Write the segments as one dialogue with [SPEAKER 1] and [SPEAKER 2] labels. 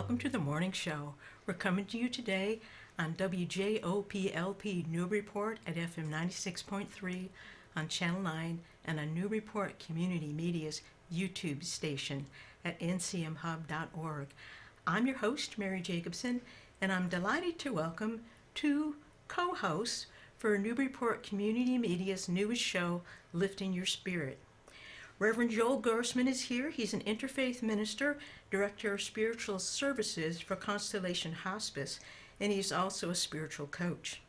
[SPEAKER 1] welcome to the morning show. We're coming to you today on WJOPLP Newburyport at FM 96.3 on Channel 9 and on Newburyport Community Media's YouTube station at ncmhub.org. I'm your host, Mary Jacobsen, and I'm delighted to welcome two co-hosts for Newburyport Community Media's newest show, Lifting Your Spirit. Reverend Joel Grossman is here. He's an interfaith minister, director of spiritual services for Constellation Hospice, and he's also a spiritual coach.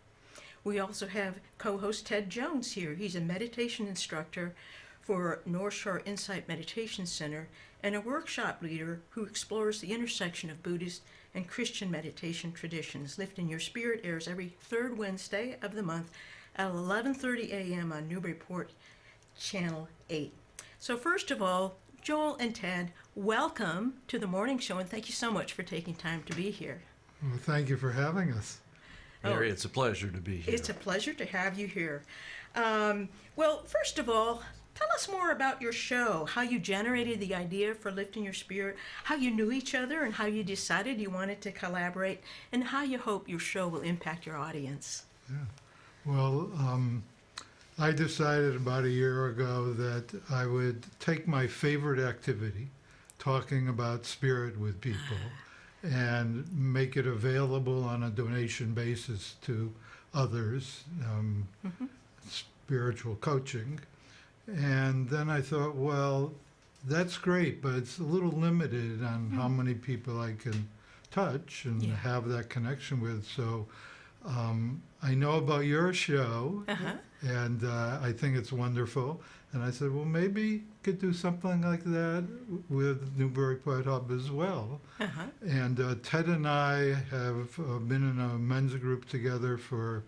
[SPEAKER 1] We also have co-host Ted Jones here. He's a meditation instructor for North Shore Insight Meditation Center and a workshop leader who explores the intersection of Buddhist and Christian meditation traditions. Lifting Your Spirit airs every third Wednesday of the month at 11:30 a.m. on Newburyport Channel 8. So first of all, Joel and Ted, welcome to the morning show, and thank you so much for taking time to be here.
[SPEAKER 2] Well, thank you for having us.
[SPEAKER 3] Mary, it's a pleasure to be here.
[SPEAKER 1] It's a pleasure to have you here. Well, first of all, tell us more about your show, how you generated the idea for Lifting Your Spirit, how you knew each other, and how you decided you wanted to collaborate, and how you hope your show will impact your audience.
[SPEAKER 2] Yeah. Well, I decided about a year ago that I would take my favorite activity, talking about spirit with people, and make it available on a donation basis to others, spiritual coaching. And then I thought, well, that's great, but it's a little limited on how many people I can touch and have that connection with. So I know about your show, and I think it's wonderful. And I said, well, maybe you could do something like that with Newburyport Hub as well. And Ted and I have been in a men's group together for,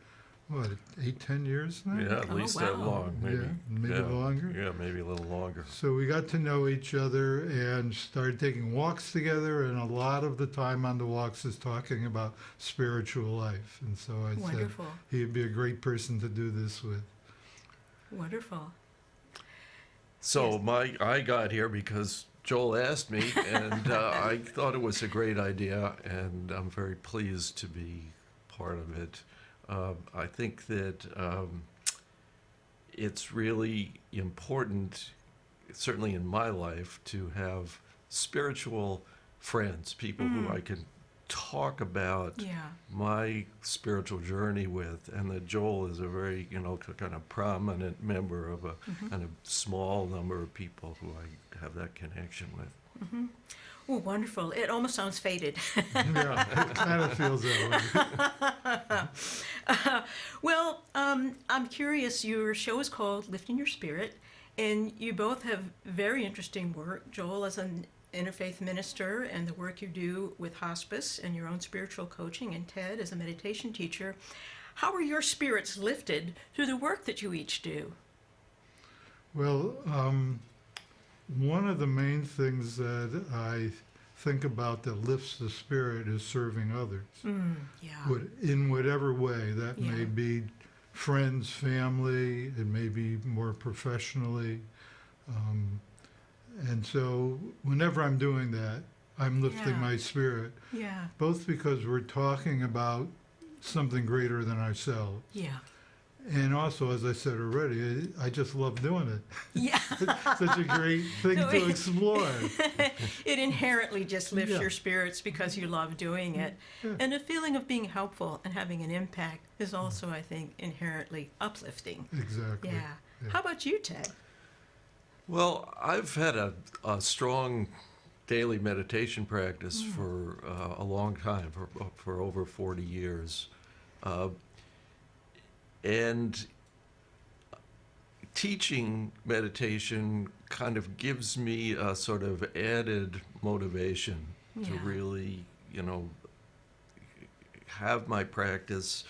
[SPEAKER 2] what, 8-10 years now?
[SPEAKER 3] Yeah, at least that long, maybe.
[SPEAKER 2] Yeah, maybe longer.
[SPEAKER 3] Yeah, maybe a little longer.
[SPEAKER 2] So we got to know each other and started taking walks together, and a lot of the time on the walks is talking about spiritual life. And so I said he'd be a great person to do this with.
[SPEAKER 1] Wonderful.
[SPEAKER 3] So I got here because Joel asked me, and I thought it was a great idea, and I'm very pleased to be part of it. I think that it's really important, certainly in my life, to have spiritual friends, people who I can talk about my spiritual journey with, and that Joel is a very, kind of prominent member of a kind of small number of people who I have that connection with.
[SPEAKER 1] Oh, wonderful. It almost sounds faded.
[SPEAKER 2] Yeah, it kind of feels that way.
[SPEAKER 1] Well, I'm curious. Your show is called Lifting Your Spirit, and you both have very interesting work. Joel as an interfaith minister and the work you do with hospice and your own spiritual coaching, and Ted as a meditation teacher. How are your spirits lifted through the work that you each do?
[SPEAKER 2] Well, one of the main things that I think about that lifts the spirit is serving others. In whatever way. That may be friends, family, it may be more professionally. And so whenever I'm doing that, I'm lifting my spirit. Both because we're talking about something greater than ourselves. And also, as I said already, I just love doing it. Such a great thing to explore.
[SPEAKER 1] It inherently just lifts your spirits because you love doing it. And the feeling of being helpful and having an impact is also, I think, inherently uplifting.
[SPEAKER 2] Exactly.
[SPEAKER 1] How about you, Ted?
[SPEAKER 3] Well, I've had a strong daily meditation practice for a long time, for over 40 years. And teaching meditation kind of gives me a sort of added motivation to really, have my practice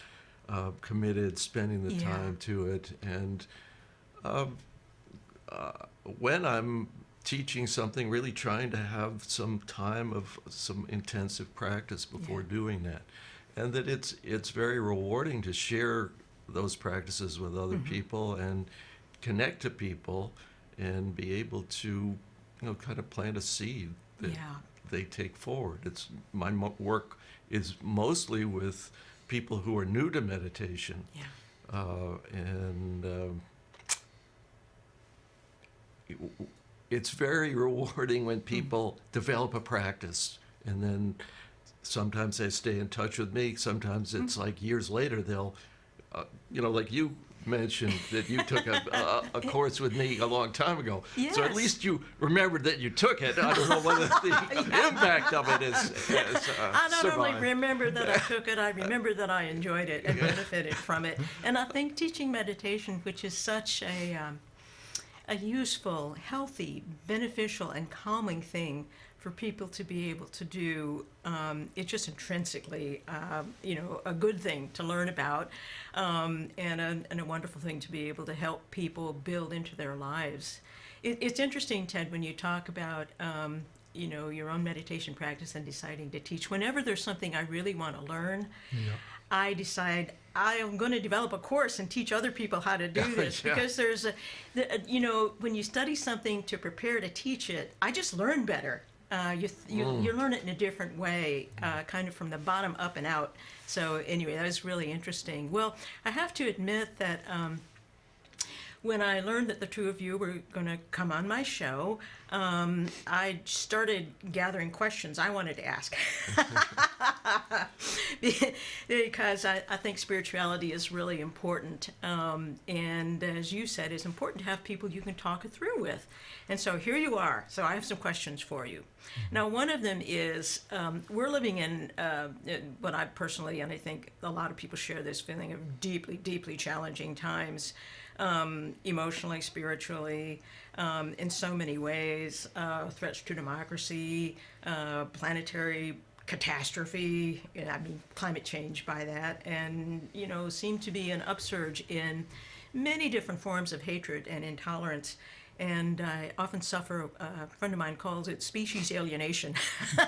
[SPEAKER 3] committed, spending the time to it. And when I'm teaching something, really trying to have some time of some intensive practice before doing that. And that it's very rewarding to share those practices with other people and connect to people and be able to, kind of plant a seed that they take forward. It's my work is mostly with people who are new to meditation, and it's very rewarding when people develop a practice, and then sometimes they stay in touch with me. Sometimes it's like years later they'll, like you mentioned that you took a course with me a long time ago.
[SPEAKER 1] Yes.
[SPEAKER 3] So at least you remembered that you took it. I don't know whether the impact of it is
[SPEAKER 1] I not only
[SPEAKER 3] survived.
[SPEAKER 1] remember that I took it, I remember that I enjoyed it and benefited from it. And I think teaching meditation, which is such a useful, healthy, beneficial, and calming thing for people to be able to do, it's just intrinsically, a good thing to learn about, and a wonderful thing to be able to help people build into their lives. It's interesting, Ted, when you talk about, your own meditation practice and deciding to teach. Whenever there's something I really want to learn, I decide I am going to develop a course and teach other people how to do this, because there's when you study something to prepare to teach it, I just learn better. You learn it in a different way, kind of from the bottom up and out. So anyway, that was really interesting. Well, I have to admit that when I learned that the two of you were going to come on my show, I started gathering questions I wanted to ask. Because I think spirituality is really important. And as you said, it's important to have people you can talk it through with. And so here you are. So I have some questions for you. Now, one of them is, we're living in what I personally, and I think a lot of people share this feeling of deeply, deeply challenging times. Emotionally, spiritually, in so many ways, threats to democracy, planetary catastrophe, climate change by that, and, seem to be an upsurge in many different forms of hatred and intolerance. And I often suffer, a friend of mine calls it species alienation.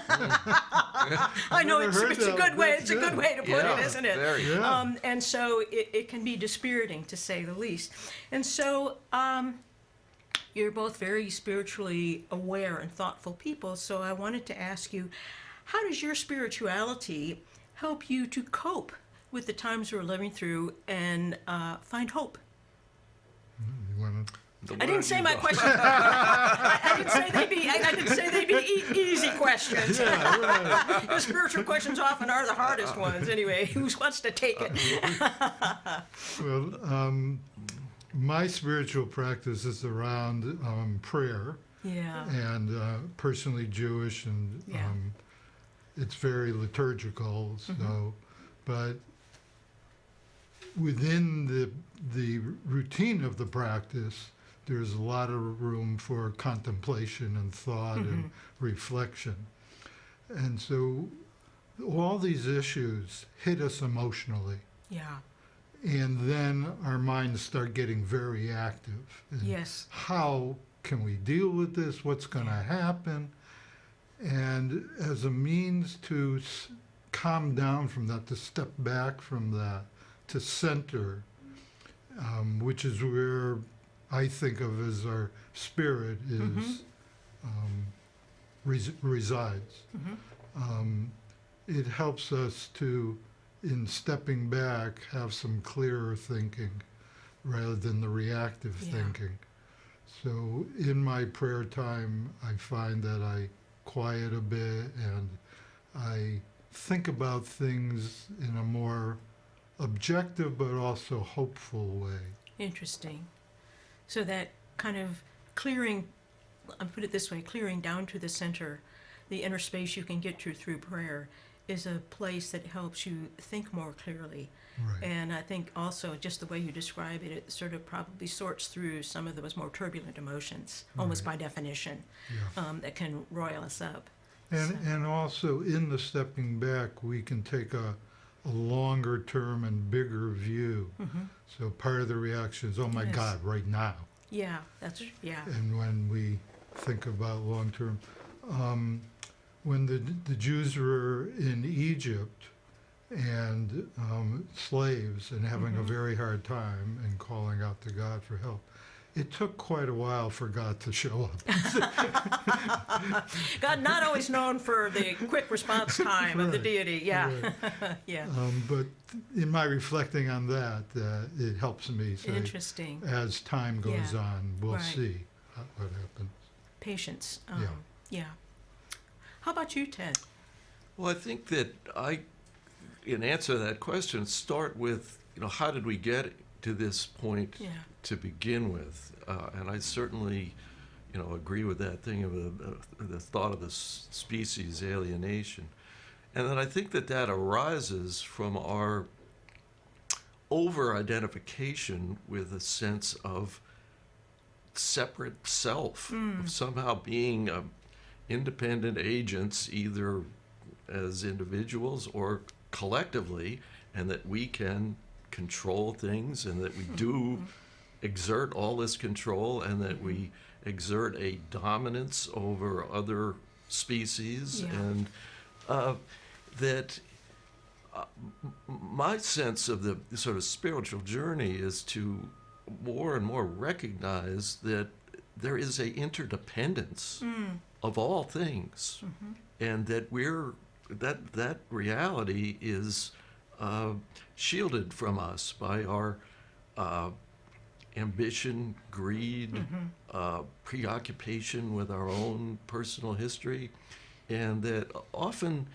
[SPEAKER 1] I know it's a good way. It's a good way to put it, isn't it?
[SPEAKER 3] Very.
[SPEAKER 1] And so it can be dispiriting, to say the least. And so you're both very spiritually aware and thoughtful people. So I wanted to ask you, how does your spirituality help you to cope with the times we're living through and find hope?
[SPEAKER 2] You want to?
[SPEAKER 1] I didn't say my questions. I didn't say they'd be easy questions. The spiritual questions often are the hardest ones. Anyway, who wants to take it?
[SPEAKER 2] Well, my spiritual practice is around prayer.
[SPEAKER 1] Yeah.
[SPEAKER 2] And personally Jewish, and it's very liturgical. So, but within the routine of the practice, there's a lot of room for contemplation and thought and reflection. And so all these issues hit us emotionally.
[SPEAKER 1] Yeah.
[SPEAKER 2] And then our minds start getting very active. And
[SPEAKER 1] Yes.
[SPEAKER 2] how can we deal with this? What's going to happen? And as a means to calm down from that, to step back from that, to center, which is where I think of as our spirit is resides. It helps us to, in stepping back, have some clearer thinking rather than the reactive thinking. So in my prayer time, I find that I quiet a bit and I think about things in a more objective but also hopeful way.
[SPEAKER 1] Interesting. So that kind of clearing, I'll put it this way, clearing down to the center, the inner space you can get to through prayer, is a place that helps you think more clearly.
[SPEAKER 2] Right.
[SPEAKER 1] And I think also just the way you describe it, it sort of probably sorts through some of those more turbulent emotions, almost by definition, that can roil us up.
[SPEAKER 2] And also in the stepping back, we can take a longer term and bigger view. So part of the reaction is, oh my God, right now.
[SPEAKER 1] Yeah, yeah.
[SPEAKER 2] And when we think about long term, when the Jews were in Egypt and slaves and having a very hard time and calling out to God for help, it took quite a while for God to show up.
[SPEAKER 1] God not always known for the quick response time of the
[SPEAKER 2] Right,
[SPEAKER 1] deity. Yeah.
[SPEAKER 2] right.
[SPEAKER 1] Yeah.
[SPEAKER 2] But in my reflecting on that, it helps me say,
[SPEAKER 1] Interesting.
[SPEAKER 2] as time goes
[SPEAKER 1] Yeah,
[SPEAKER 2] on, we'll
[SPEAKER 1] right.
[SPEAKER 2] see what happens.
[SPEAKER 1] Patience.
[SPEAKER 2] Yeah.
[SPEAKER 1] Yeah. How about you, Ted?
[SPEAKER 3] Well, I think that in answer to that question, start with, how did we get to this point
[SPEAKER 1] Yeah.
[SPEAKER 3] to begin with? And I certainly, agree with that thing of the thought of the species alienation. And then I think that arises from our over-identification with a sense of separate self, of somehow being independent agents, either as individuals or collectively, and that we can control things, and that we do exert all this control, and that we exert a dominance over other species,
[SPEAKER 1] Yeah.
[SPEAKER 3] and that my sense of the sort of spiritual journey is to more and more recognize that there is a interdependence of all things, and that that reality is shielded from us by our ambition, greed, preoccupation with our own personal history, and that often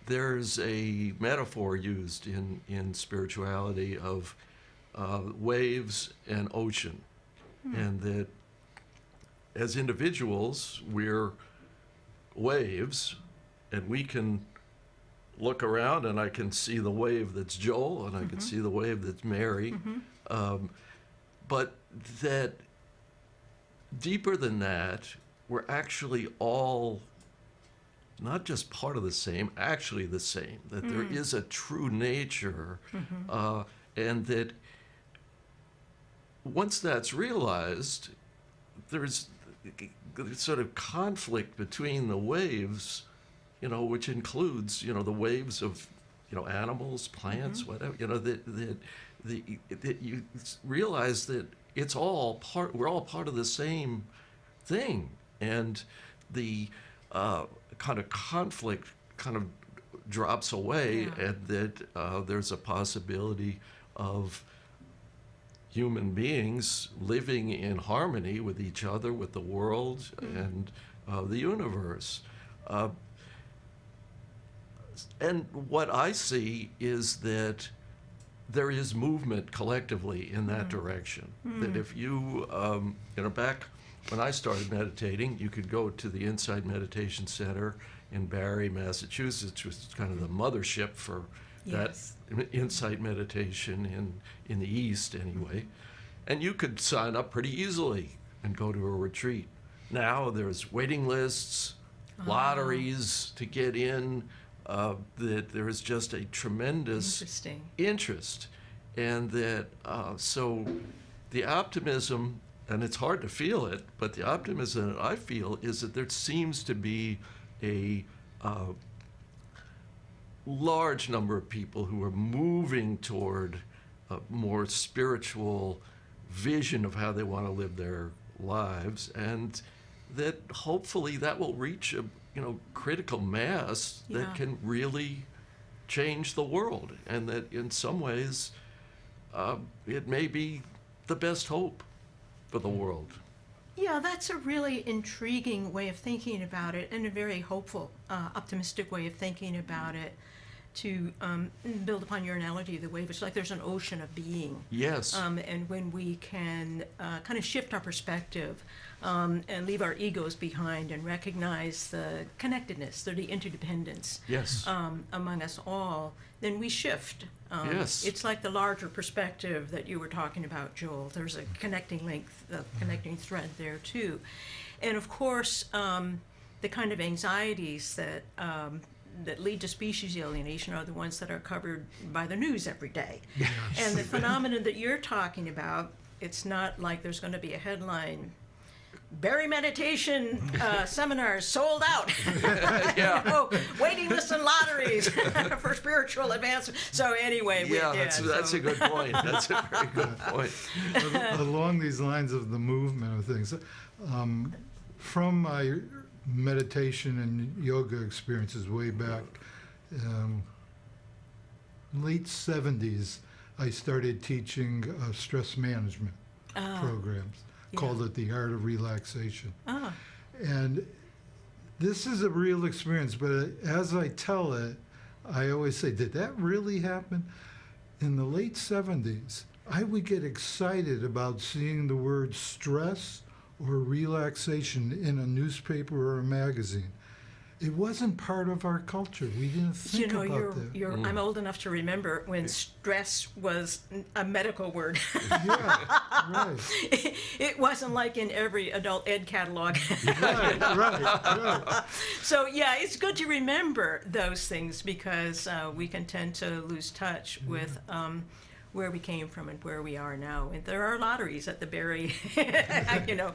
[SPEAKER 3] there's a metaphor used in spirituality of waves and ocean, and that as individuals we're waves, and we can look around and I can see the wave that's Joel, and I can see the wave that's Mary, but that deeper than that, we're actually all not just part of the same, actually the same, that there is a true nature, and that once that's realized, there's sort of conflict between the waves, which includes, the waves of, animals, plants, whatever, that you realize that it's all part, we're all part of the same thing. And the kind of conflict kind of drops away, and that there's a possibility of human beings living in harmony with each other, with the world, and the universe. And what I see is that there is movement collectively in that direction. That if you, back when I started meditating, you could go to the Insight Meditation Center in Barre, Massachusetts, which is kind of the mothership for
[SPEAKER 1] Yes.
[SPEAKER 3] that insight meditation in the East anyway. And you could sign up pretty easily and go to a retreat. Now there's waiting lists, lotteries to get in, that there is just a tremendous
[SPEAKER 1] Interesting.
[SPEAKER 3] interest. And that, so the optimism, and it's hard to feel it, but the optimism that I feel is that there seems to be a large number of people who are moving toward a more spiritual vision of how they want to live their lives, and that hopefully that will reach a critical mass
[SPEAKER 1] Yeah.
[SPEAKER 3] that can really change the world, and that in some ways it may be the best hope for the world.
[SPEAKER 1] Yeah, that's a really intriguing way of thinking about it, and a very hopeful, optimistic way of thinking about it. To build upon your analogy of the wave, it's like there's an ocean of being.
[SPEAKER 3] Yes.
[SPEAKER 1] And when we can kind of shift our perspective and leave our egos behind and recognize the connectedness, the interdependence
[SPEAKER 3] Yes.
[SPEAKER 1] among us all, then we shift.
[SPEAKER 3] Yes.
[SPEAKER 1] It's like the larger perspective that you were talking about, Joel. There's a connecting link, a connecting thread there too. And of course, the kind of anxieties that that lead to species alienation are the ones that are covered by the news every day.
[SPEAKER 2] Yes.
[SPEAKER 1] And the phenomenon that you're talking about, it's not like there's going to be a headline Berry meditation seminars sold out.
[SPEAKER 3] Yeah.
[SPEAKER 1] You know, waiting lists and lotteries for spiritual advancement. So anyway,
[SPEAKER 3] Yeah, that's a good point. That's a very good point.
[SPEAKER 2] Along these lines of the movement of things, from my meditation and yoga experiences way back, late 70s, I started teaching stress management programs.
[SPEAKER 1] Yeah.
[SPEAKER 2] Called it the art of relaxation.
[SPEAKER 1] Ah.
[SPEAKER 2] And this is a real experience, but as I tell it, I always say, did that really happen? In the late 70s, I would get excited about seeing the word stress or relaxation in a newspaper or a magazine. It wasn't part of our culture. We didn't think about that.
[SPEAKER 1] I'm old enough to remember when stress was a medical word.
[SPEAKER 2] Yeah, right.
[SPEAKER 1] It wasn't like in every adult ed catalog.
[SPEAKER 2] Right.
[SPEAKER 1] So yeah, it's good to remember those things because we can tend to lose touch with where we came from and where we are now. And there are lotteries at the Berry, you know.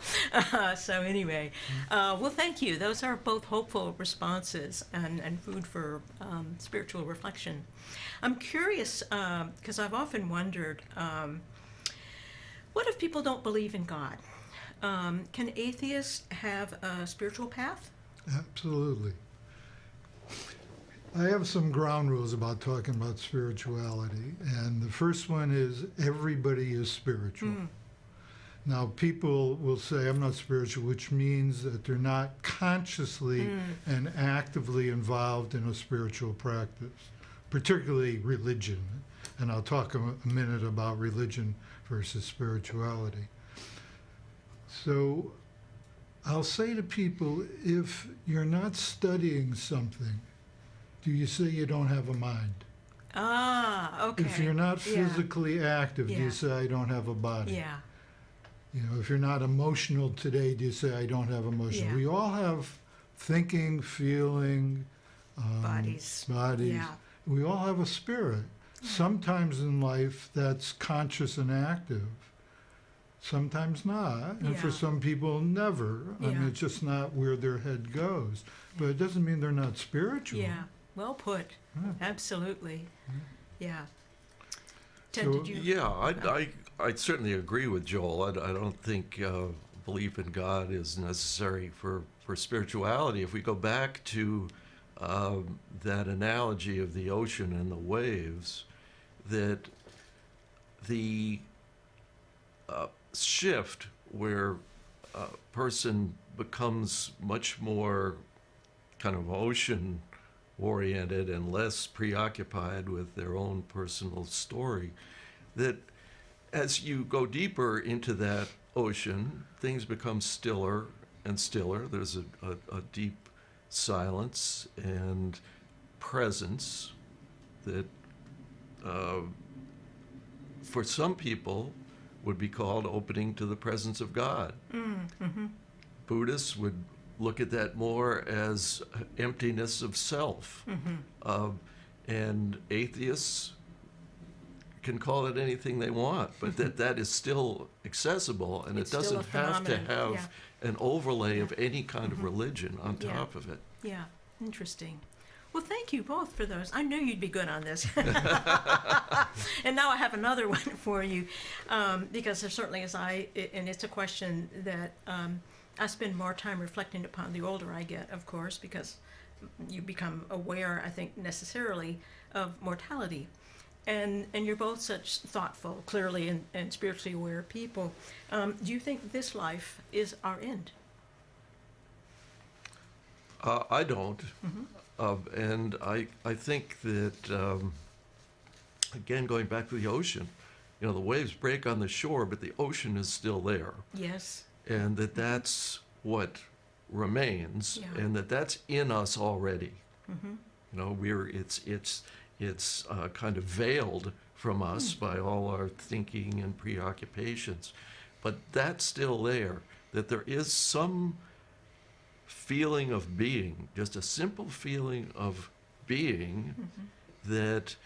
[SPEAKER 1] So anyway, well, thank you. Those are both hopeful responses and food for spiritual reflection. I'm curious, because I've often wondered, what if people don't believe in God? Can atheists have a spiritual path?
[SPEAKER 2] Absolutely. I have some ground rules about talking about spirituality, and the first one is everybody is spiritual. Now, people will say, I'm not spiritual, which means that they're not consciously and actively involved in a spiritual practice, particularly religion. And I'll talk a minute about religion versus spirituality. So I'll say to people, if you're not studying something, do you say you don't have a mind?
[SPEAKER 1] Ah, okay.
[SPEAKER 2] If you're not physically active, do
[SPEAKER 1] Yeah.
[SPEAKER 2] you say I don't have a body?
[SPEAKER 1] Yeah.
[SPEAKER 2] You know, if you're not emotional today, do you say I don't have emotion?
[SPEAKER 1] Yeah.
[SPEAKER 2] We all have thinking, feeling,
[SPEAKER 1] Bodies.
[SPEAKER 2] bodies.
[SPEAKER 1] Yeah.
[SPEAKER 2] We all have a spirit. Sometimes in life that's conscious and active. Sometimes not. And for
[SPEAKER 1] Yeah.
[SPEAKER 2] some people, never. I mean,
[SPEAKER 1] Yeah.
[SPEAKER 2] it's just not where their head goes. But it doesn't mean they're not spiritual.
[SPEAKER 1] Yeah. Well put.
[SPEAKER 2] Yeah.
[SPEAKER 1] Absolutely. Yeah. Ted,
[SPEAKER 2] So-
[SPEAKER 1] did you?
[SPEAKER 3] Yeah, I certainly agree with Joel. I don't think belief in God is necessary for spirituality. If we go back to that analogy of the ocean and the waves, that the shift where a person becomes much more kind of ocean oriented and less preoccupied with their own personal story, that as you go deeper into that ocean, things become stiller and stiller. There's a deep silence and presence that for some people would be called opening to the presence of God. Buddhists would look at that more as emptiness of self. And atheists can call it anything they want, but that is still accessible, and
[SPEAKER 1] It's
[SPEAKER 3] it
[SPEAKER 1] still a
[SPEAKER 3] doesn't have to
[SPEAKER 1] phenomenon,
[SPEAKER 3] have an overlay of any kind of religion on
[SPEAKER 1] Yeah.
[SPEAKER 3] top of it.
[SPEAKER 1] Yeah. Interesting. Well, thank you both for those. I knew you'd be good on this. And now I have another one for you, because there certainly is and it's a question that I spend more time reflecting upon the older I get, of course, because you become aware, I think, necessarily of mortality. And you're both such thoughtful, clearly, and spiritually aware people. Do you think this life is our end?
[SPEAKER 3] I don't. And I think that, again, going back to the ocean, you know, the waves break on the shore, but the ocean is still there.
[SPEAKER 1] Yes.
[SPEAKER 3] And that's what remains,
[SPEAKER 1] Yeah.
[SPEAKER 3] and that's in us already. You know, it's kind of veiled from us by all our thinking and preoccupations, but that's still there. That there is some feeling of being, just a simple feeling of being that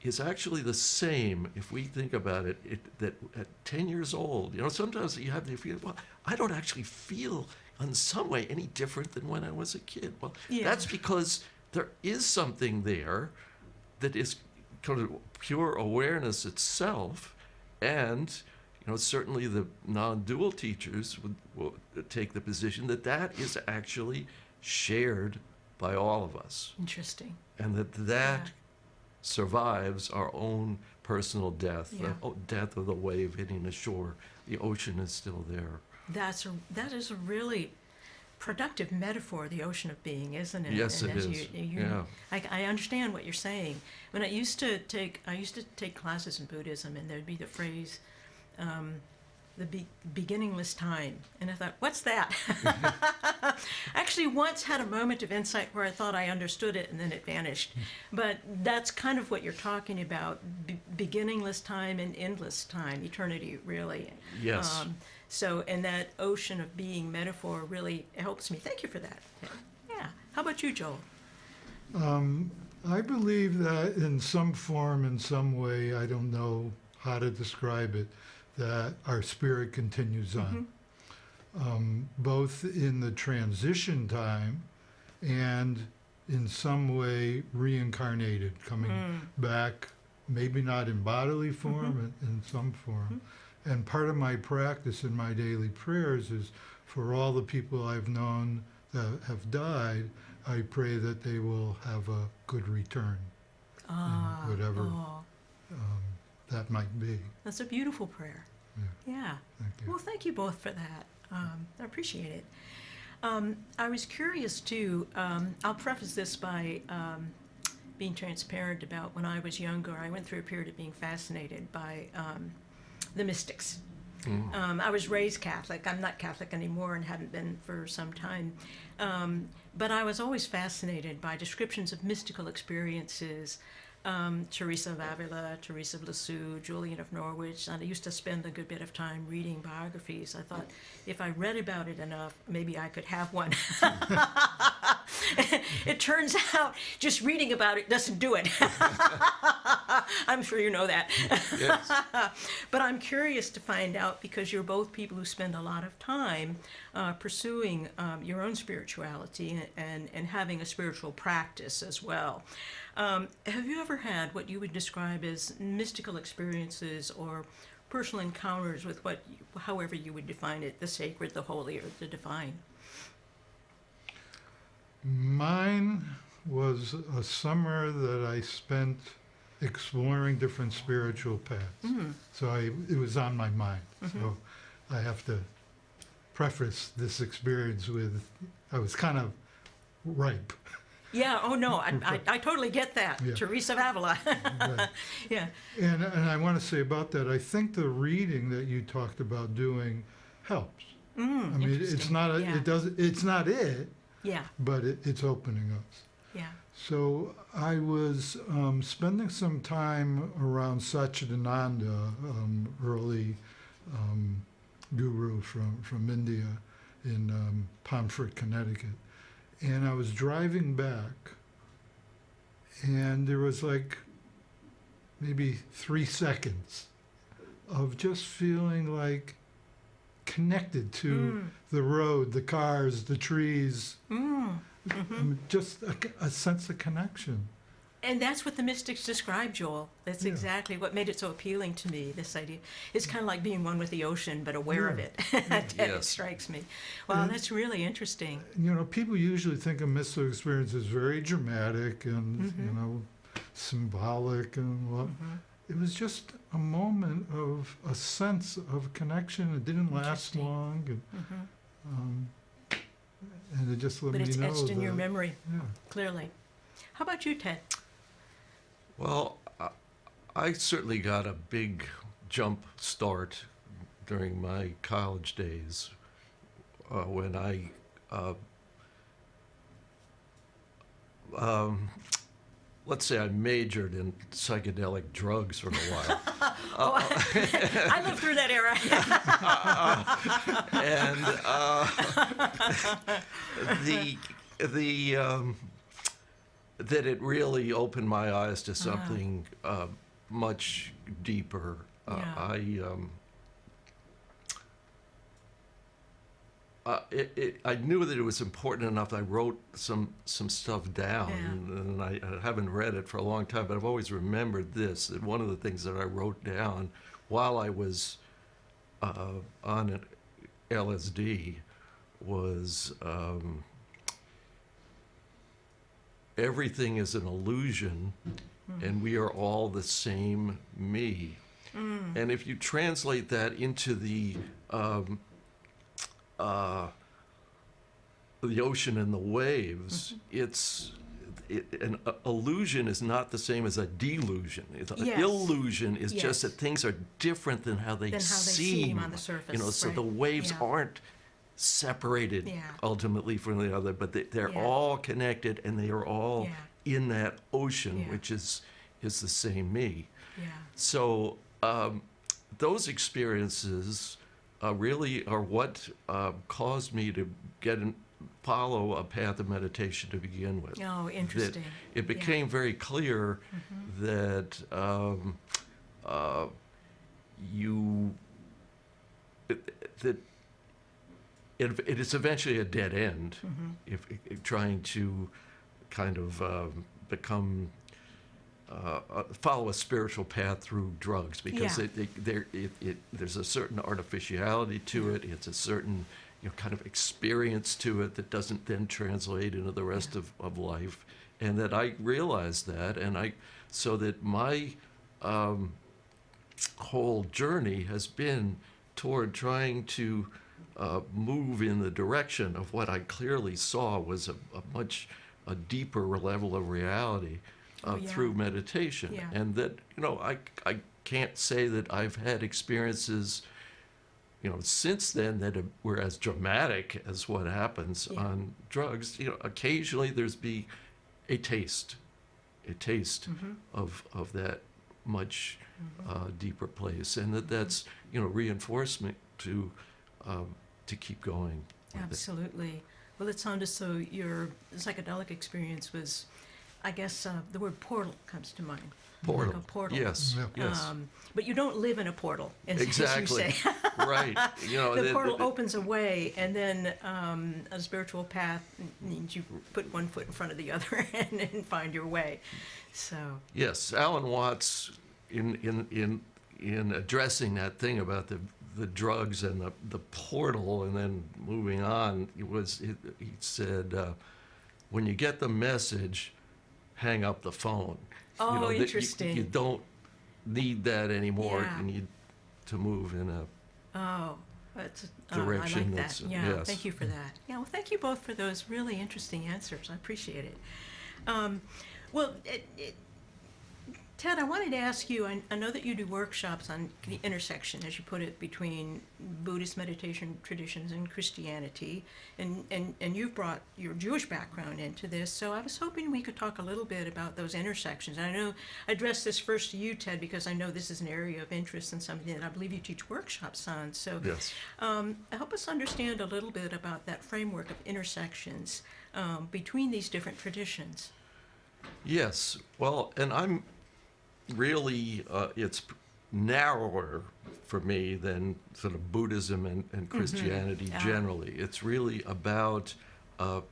[SPEAKER 3] is actually the same if we think about it, that at 10 years old, sometimes you have the feeling, well, I don't actually feel in some way any different than when I was a kid. Well, that's because there is something there that is kind of pure awareness itself, and certainly the non-dual teachers will take the position that that is actually shared by all of us.
[SPEAKER 1] Interesting.
[SPEAKER 3] And that survives our own personal death, the death of the wave hitting the shore. The ocean is still there.
[SPEAKER 1] That is a really productive metaphor, the ocean of being, isn't it?
[SPEAKER 3] Yes,
[SPEAKER 1] and
[SPEAKER 3] it is.
[SPEAKER 1] I understand what you're saying. When I used to take classes in Buddhism, and there'd be the phrase, the beginningless time, and I thought, what's that? Actually, once had a moment of insight where I thought I understood it, and then it vanished. But that's kind of what you're talking about: beginningless time and endless time, eternity, really.
[SPEAKER 3] Yes.
[SPEAKER 1] So, and that ocean of being metaphor really helps me. Thank you for that. Yeah. How about you, Joel?
[SPEAKER 2] I believe that in some form, in some way, I don't know how to describe it, that our spirit continues on, both in the transition time and in some way reincarnated, coming back, maybe not in bodily form, in some form. And part of my practice in my daily prayers is for all the people I've known that have died, I pray that they will have a good return, whatever that might be.
[SPEAKER 1] That's a beautiful prayer. Yeah.
[SPEAKER 2] Thank you.
[SPEAKER 1] Well, thank you both for that. I appreciate it. I was curious too. I'll preface this by being transparent about when I was younger. I went through a period of being fascinated by the mystics. I was raised Catholic. I'm not Catholic anymore and haven't been for some time. But I was always fascinated by descriptions of mystical experiences. Teresa of Avila, Teresa of Lisieux, Julian of Norwich, and I used to spend a good bit of time reading biographies. I thought if I read about it enough, maybe I could have one. It turns out just reading about it doesn't do it. I'm sure you know that.
[SPEAKER 3] Yes.
[SPEAKER 1] But I'm curious to find out, because you're both people who spend a lot of time pursuing your own spirituality and having a spiritual practice as well. Have you ever had what you would describe as mystical experiences or personal encounters with however you would define it, the sacred, the holy, or the divine?
[SPEAKER 2] Mine was a summer that I spent exploring different spiritual paths. So it was on my mind. So I have to preface this experience with, I was kind of ripe.
[SPEAKER 1] Yeah, oh no, I totally get that.
[SPEAKER 2] Yeah.
[SPEAKER 1] Teresa of Avila.
[SPEAKER 2] Right.
[SPEAKER 1] Yeah.
[SPEAKER 2] And I want to say about that, I think the reading that you talked about doing helps. I mean, it's not it's not it,
[SPEAKER 1] Yeah.
[SPEAKER 2] but it's opening us.
[SPEAKER 1] Yeah.
[SPEAKER 2] So I was spending some time around Satchidananda, early guru from India in Pomfret, Connecticut. And I was driving back, and there was like maybe 3 seconds of just feeling like connected to the road, the cars, the trees, just a sense of connection.
[SPEAKER 1] And that's what the mystics describe, Joel. That's exactly what made it so appealing to me, this idea. It's kind of like being one with the ocean, but aware of it. It strikes me. Wow, that's really interesting.
[SPEAKER 2] You know, people usually think of mystical experience as very dramatic and, you know, symbolic and what. It was just a moment of a sense of connection. It didn't last long. And it just let me know.
[SPEAKER 1] But it's etched in your
[SPEAKER 2] that-
[SPEAKER 1] memory,
[SPEAKER 2] Yeah.
[SPEAKER 1] clearly. How about you, Ted?
[SPEAKER 3] Well, I certainly got a big jump start during my college days when I let's say I majored in psychedelic drugs for a while.
[SPEAKER 1] I lived through that era.
[SPEAKER 3] that it really opened my eyes to something much deeper. I knew that it was important enough. I wrote some stuff down, and I haven't read it for a long time, but I've always remembered this, that one of the things that I wrote down while I was on an LSD was everything is an illusion, and we are all the same me. And if you translate that into the ocean and the waves, an illusion is not the same as a delusion. An illusion is just that things are different than how they seem
[SPEAKER 1] on the surface.
[SPEAKER 3] So the waves aren't separated ultimately from the other, but they're all connected, and they are all in that ocean, which is the same me. So those experiences really are what caused me to follow a path of meditation to begin with.
[SPEAKER 1] Oh, interesting.
[SPEAKER 3] It became very clear that it is eventually a dead end if trying to kind of follow a spiritual path through drugs, because there's a certain artificiality to it. It's a certain kind of experience to it that doesn't then translate into the rest of life. And that I realized that, and so that my whole journey has been toward trying to move in the direction of what I clearly saw was a much deeper level of reality through meditation. And that, I can't say that I've had experiences since then that were as dramatic as what happens on drugs. Occasionally there's a taste of that much deeper place, and that's reinforcement to keep going.
[SPEAKER 1] Absolutely. Well, it sounded as though your psychedelic experience was, I guess the word portal comes to mind.
[SPEAKER 3] Portal.
[SPEAKER 1] Like a portal.
[SPEAKER 3] Yes. Yes.
[SPEAKER 1] But you don't live in a portal, as you
[SPEAKER 3] Exactly.
[SPEAKER 1] say.
[SPEAKER 3] Right.
[SPEAKER 1] The portal opens a way, and then a spiritual path means you put one foot in front of the other and find your way. So.
[SPEAKER 3] Yes, Alan Watts, in addressing that thing about the drugs and the portal, and then moving on, he said, when you get the message, hang up the phone.
[SPEAKER 1] Oh, interesting.
[SPEAKER 3] You don't need that anymore. You need to move in a direction.
[SPEAKER 1] I like that.
[SPEAKER 3] That's
[SPEAKER 1] Yes. Thank you for that. Yeah, well, thank you both for those really interesting answers. I appreciate it. Well, Ted, I wanted to ask you, I know that you do workshops on the intersection, as you put it, between Buddhist meditation traditions and Christianity, and you've brought your Jewish background into this, so I was hoping we could talk a little bit about those intersections. And I know I addressed this first to you, Ted, because I know this is an area of interest and something that I believe you teach workshops on. So
[SPEAKER 3] yes.
[SPEAKER 1] Help us understand a little bit about that framework of intersections between these different traditions.
[SPEAKER 3] Yes. Well, and I'm really, it's narrower for me than sort of Buddhism and Christianity generally. It's really about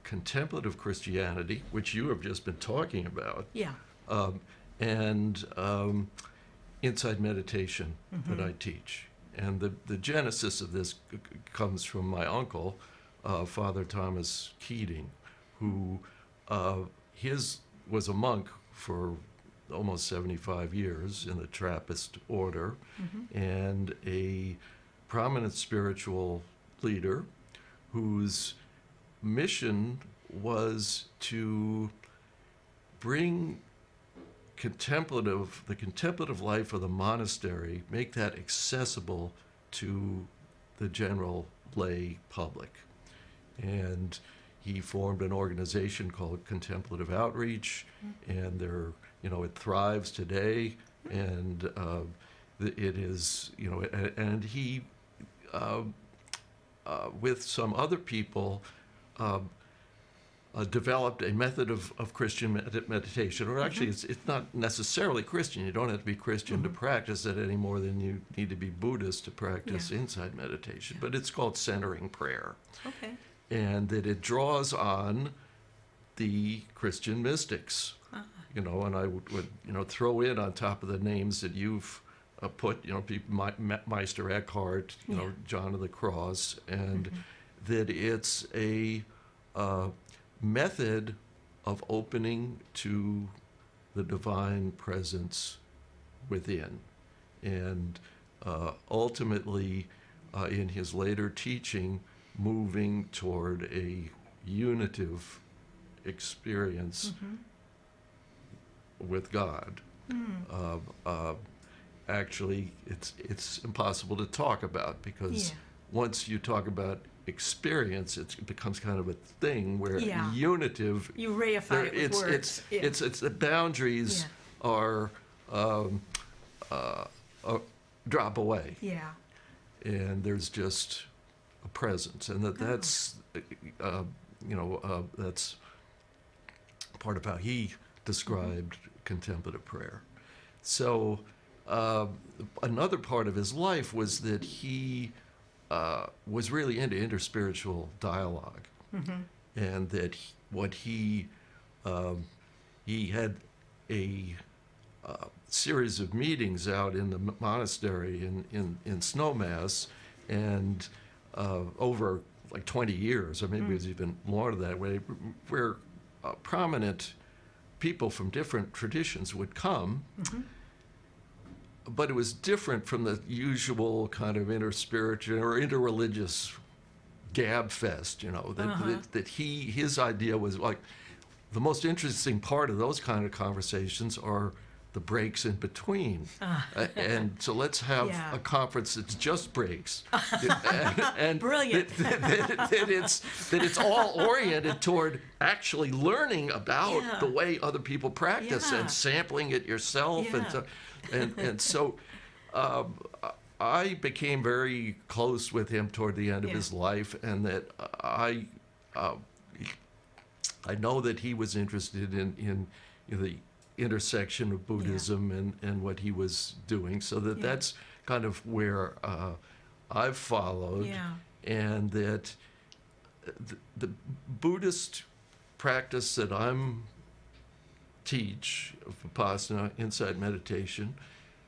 [SPEAKER 3] contemplative Christianity, which you have just been talking about, and insight meditation that I teach. And the genesis of this comes from my uncle, Father Thomas Keating, who was a monk for almost 75 years in the Trappist order, and a prominent spiritual leader whose mission was to bring the contemplative life of the monastery, make that accessible to the general lay public. And he formed an organization called Contemplative Outreach, and it thrives today, and it is, and he, with some other people, developed a method of Christian meditation, or actually it's not necessarily Christian. You don't have to be Christian to practice it any more than you need to be Buddhist to practice insight meditation. But it's called centering prayer.
[SPEAKER 1] Okay.
[SPEAKER 3] And that it draws on the Christian mystics, you know, and I would you know, throw in on top of the names that you've put, you know, people, Meister Eckhart, you know, John of the Cross, and that it's a method of opening to the divine presence within. And ultimately, in his later teaching, moving toward a unitive experience with God. Actually, it's impossible to talk about, because once you talk about experience, it becomes kind of a thing where unitive.
[SPEAKER 1] You reify it with words.
[SPEAKER 3] It's the boundaries are drop away.
[SPEAKER 1] Yeah.
[SPEAKER 3] And there's just a presence, and that's you know, that's part of how he described contemplative prayer. So another part of his life was that he was really into interspiritual dialogue, and that he had a series of meetings out in the monastery in Snowmass, and over like 20 years, or maybe it was even more that way, where prominent people from different traditions would come. But it was different from the usual kind of interspiritual or interreligious gab fest, you know, that his idea was like, the most interesting part of those kind of conversations are the breaks in between. And so let's have a conference that's just breaks. and
[SPEAKER 1] Brilliant.
[SPEAKER 3] that it's all oriented toward actually learning about the way other people practice and sampling it yourself. And so I became very close with him toward the end of his life, and that I know that he was interested in the intersection of Buddhism and what he was doing, so that's kind of where I've followed, and that the Buddhist practice that I'm teach of Vipassana, insight meditation,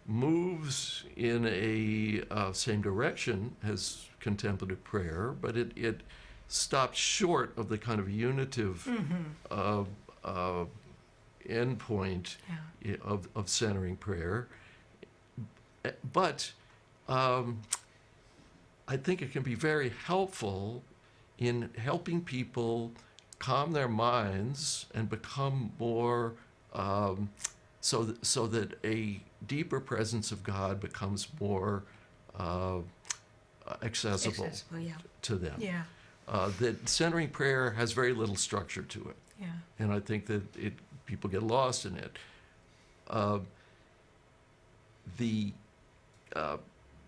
[SPEAKER 3] moves in a same direction as contemplative prayer, but it stops short of the kind of unitive endpoint of centering prayer. But I think it can be very helpful in helping people calm their minds and become more so that a deeper presence of God becomes more accessible to them. That centering prayer has very little structure to it. And I think that people get lost in it.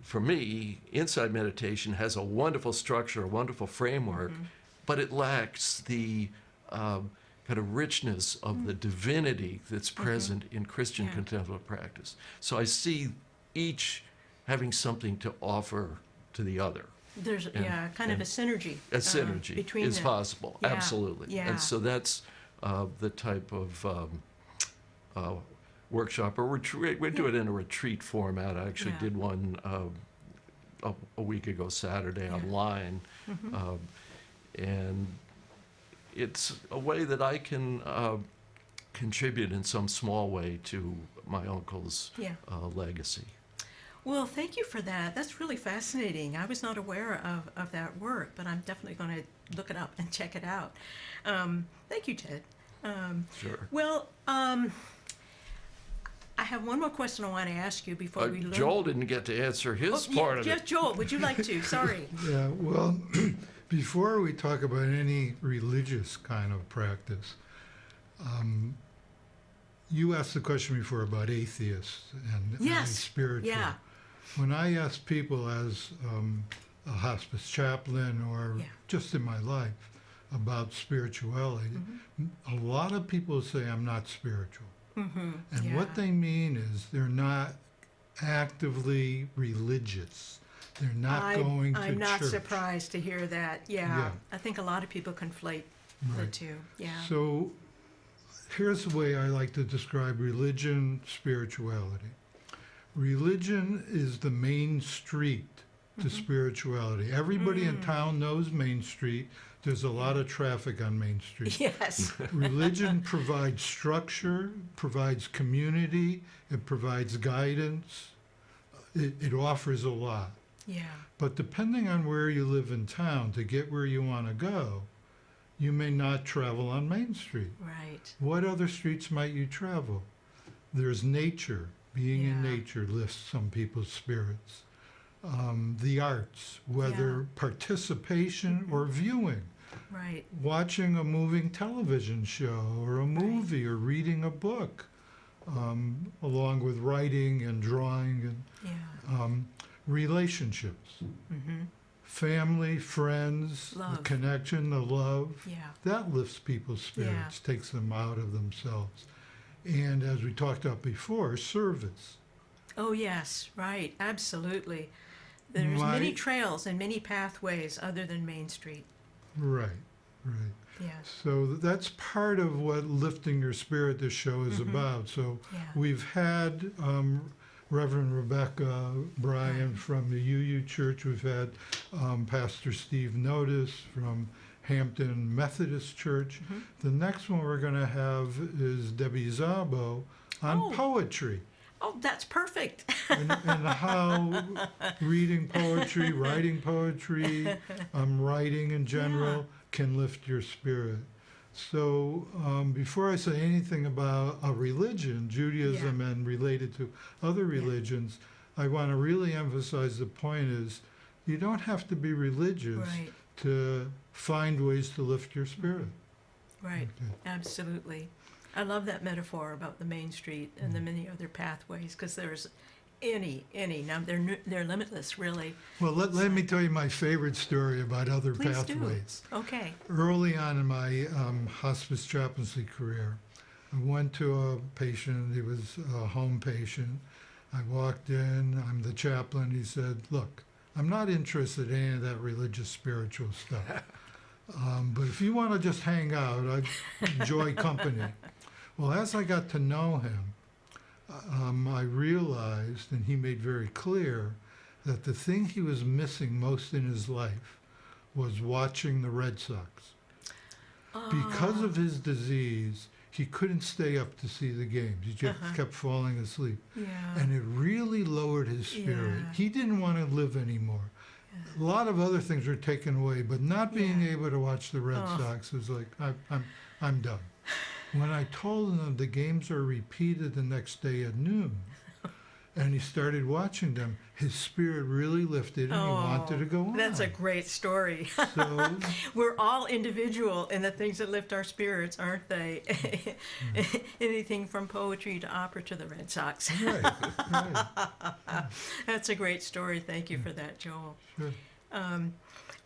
[SPEAKER 3] For me, insight meditation has a wonderful structure, a wonderful framework, but it lacks the kind of richness of the divinity that's present in Christian contemplative practice. So I see each having something to offer to the other.
[SPEAKER 1] There's kind of a synergy.
[SPEAKER 3] A synergy
[SPEAKER 1] between
[SPEAKER 3] is
[SPEAKER 1] them.
[SPEAKER 3] possible, absolutely. And so that's the type of workshop or retreat. We do it in a retreat format. I actually did one a week ago Saturday online, and it's a way that I can contribute in some small way to my uncle's legacy.
[SPEAKER 1] Well, thank you for that. That's really fascinating. I was not aware of that work, but I'm definitely going to look it up and check it out. Thank you, Ted.
[SPEAKER 3] Sure.
[SPEAKER 1] Well, I have one more question I want to ask you before we learn.
[SPEAKER 3] Joel didn't get to answer his part of it.
[SPEAKER 1] Joel, would you like to? Sorry.
[SPEAKER 2] Yeah, well, before we talk about any religious kind of practice, you asked the question before about atheists and spiritual.
[SPEAKER 1] Yeah.
[SPEAKER 2] When I ask people as a hospice chaplain or just in my life, about spirituality, a lot of people say, I'm not spiritual. And what they mean is they're not actively religious. They're not going to church.
[SPEAKER 1] I'm not surprised to hear that. Yeah. I think a lot of people conflate the two. Yeah.
[SPEAKER 2] So here's the way I like to describe religion, spirituality. Religion is the main street to spirituality. Everybody in town knows Main Street. There's a lot of traffic on Main Street.
[SPEAKER 1] Yes.
[SPEAKER 2] Religion provides structure, provides community, it provides guidance. It offers a lot.
[SPEAKER 1] Yeah.
[SPEAKER 2] But depending on where you live in town, to get where you want to go, you may not travel on Main Street.
[SPEAKER 1] Right.
[SPEAKER 2] What other streets might you travel? There's nature. Being in
[SPEAKER 1] Yeah.
[SPEAKER 2] nature lifts some people's spirits. The arts, whether participation or viewing.
[SPEAKER 1] Right.
[SPEAKER 2] Watching a moving television show or a movie or reading a book, along with writing and drawing and
[SPEAKER 1] Yeah.
[SPEAKER 2] relationships. Family, friends, the
[SPEAKER 1] Love.
[SPEAKER 2] connection, the love.
[SPEAKER 1] Yeah.
[SPEAKER 2] That lifts people's spirits, takes them out of themselves. And as we talked about before, service.
[SPEAKER 1] Oh, yes. Right. Absolutely. There's many trails and many pathways other than Main Street.
[SPEAKER 2] Right, right.
[SPEAKER 1] Yes.
[SPEAKER 2] So that's part of what Lifting Your Spirit, this show, is about. So
[SPEAKER 1] Yeah.
[SPEAKER 2] we've had Reverend Rebecca Bryan from the UU Church. We've had Pastor Steve Notice from Hampton Methodist Church. The next one we're going to have is Debbie Szabo on poetry.
[SPEAKER 1] Oh, that's perfect.
[SPEAKER 2] and how reading poetry, writing poetry, writing in general can lift your spirit. So before I say anything about a religion, Judaism and related to other religions, I want to really emphasize the point is you don't have to be religious to find ways to lift your spirit.
[SPEAKER 1] Right.
[SPEAKER 2] Okay.
[SPEAKER 1] Absolutely. I love that metaphor about the Main Street and the many other pathways because there's any. Now they're limitless, really.
[SPEAKER 2] Well, let me tell you my favorite story about other
[SPEAKER 1] Please
[SPEAKER 2] pathways.
[SPEAKER 1] do. Okay.
[SPEAKER 2] Early on in my hospice chaplaincy career, I went to a patient. He was a home patient. I walked in. I'm the chaplain. He said, "Look, I'm not interested in any of that religious, spiritual stuff. But if you want to just hang out, I enjoy company." Well, as I got to know him, I realized, and he made very clear, that the thing he was missing most in his life was watching the Red Sox. Because of his disease, he couldn't stay up to see the games. He just kept falling asleep.
[SPEAKER 1] Yeah.
[SPEAKER 2] And it really lowered his spirit.
[SPEAKER 1] Yeah.
[SPEAKER 2] He didn't want to live anymore. A lot of other things were taken away, but not being able to watch the Red Sox was like, I'm done. When I told him the games are repeated the next day at noon, and he started watching them, his spirit really lifted and he wanted to go on.
[SPEAKER 1] That's a great story.
[SPEAKER 2] So,
[SPEAKER 1] We're all individual in the things that lift our spirits, aren't they? Anything from poetry to opera to the Red Sox.
[SPEAKER 2] right.
[SPEAKER 1] That's a great story. Thank you for that, Joel.
[SPEAKER 2] Sure.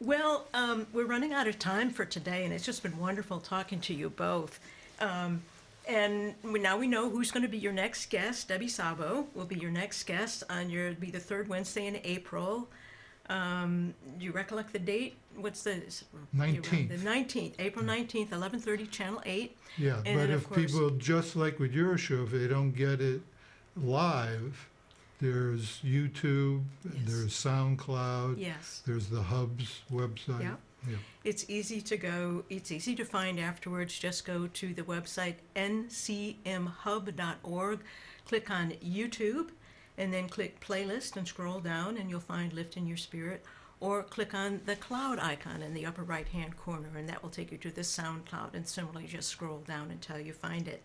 [SPEAKER 1] Well, we're running out of time for today, and it's just been wonderful talking to you both. And now we know who's going to be your next guest. Debbie Szabo will be your next guest on be the third Wednesday in April. Do you recollect the date? What's the
[SPEAKER 2] 19th.
[SPEAKER 1] The 19th, April 19th, 11:30, Channel 8.
[SPEAKER 2] Yeah,
[SPEAKER 1] And
[SPEAKER 2] but
[SPEAKER 1] then,
[SPEAKER 2] if
[SPEAKER 1] of course,
[SPEAKER 2] people, just like with your show, if they don't get it live, there's YouTube, there's SoundCloud,
[SPEAKER 1] yes,
[SPEAKER 2] there's the Hub's website.
[SPEAKER 1] Yeah.
[SPEAKER 2] Yeah.
[SPEAKER 1] it's easy to go. It's easy to find afterwards. Just go to the website ncmhub.org, click on YouTube, and then click playlist and scroll down, and you'll find Lift in Your Spirit. Or click on the cloud icon in the upper right-hand corner, and that will take you to the SoundCloud. And similarly, just scroll down until you find it.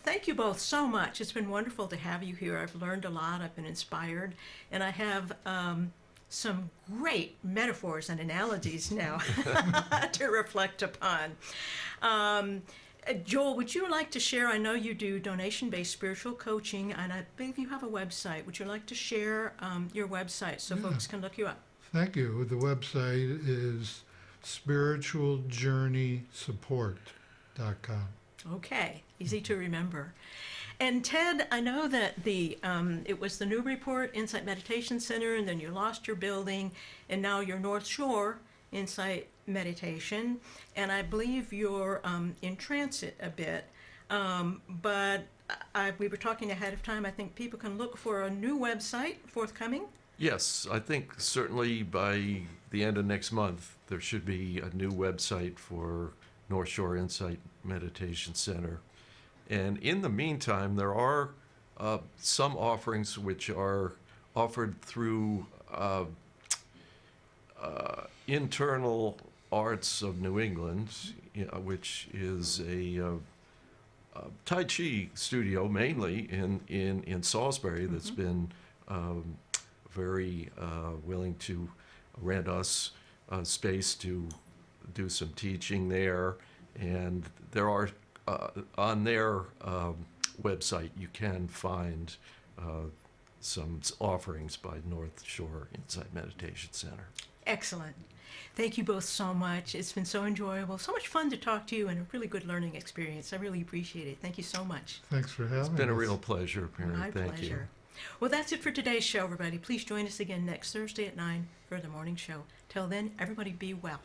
[SPEAKER 1] Thank you both so much. It's been wonderful to have you here. I've learned a lot. I've been inspired, and I have some great metaphors and analogies now to reflect upon. Joel, would you like to share? I know you do donation-based spiritual coaching, and I believe you have a website. Would you like to share your website so folks can look you up?
[SPEAKER 2] Thank you. The website is spiritualjourneysupport.com.
[SPEAKER 1] Okay, easy to remember. And Ted, I know that it was the Newburyport Insight Meditation Center, and then you lost your building, and now you're North Shore Insight Meditation, and I believe you're in transit a bit. But we were talking ahead of time. I think people can look for a new website forthcoming.
[SPEAKER 3] Yes, I think certainly by the end of next month, there should be a new website for North Shore Insight Meditation Center. And in the meantime, there are some offerings which are offered through Internal Arts of New England, which is a Tai Chi studio mainly in Salisbury that's been very willing to rent us space to do some teaching there. And there are, on their website, you can find some offerings by North Shore Insight Meditation Center.
[SPEAKER 1] Excellent. Thank you both so much. It's been so enjoyable, so much fun to talk to you, and a really good learning experience. I really appreciate it. Thank you so much.
[SPEAKER 2] Thanks for having us.
[SPEAKER 3] It's been a real pleasure, Perry.
[SPEAKER 1] My
[SPEAKER 3] Thank
[SPEAKER 1] pleasure.
[SPEAKER 3] you.
[SPEAKER 1] Well, that's it for today's show, everybody. Please join us again next Thursday at 9 for the morning show. Till then, everybody be well.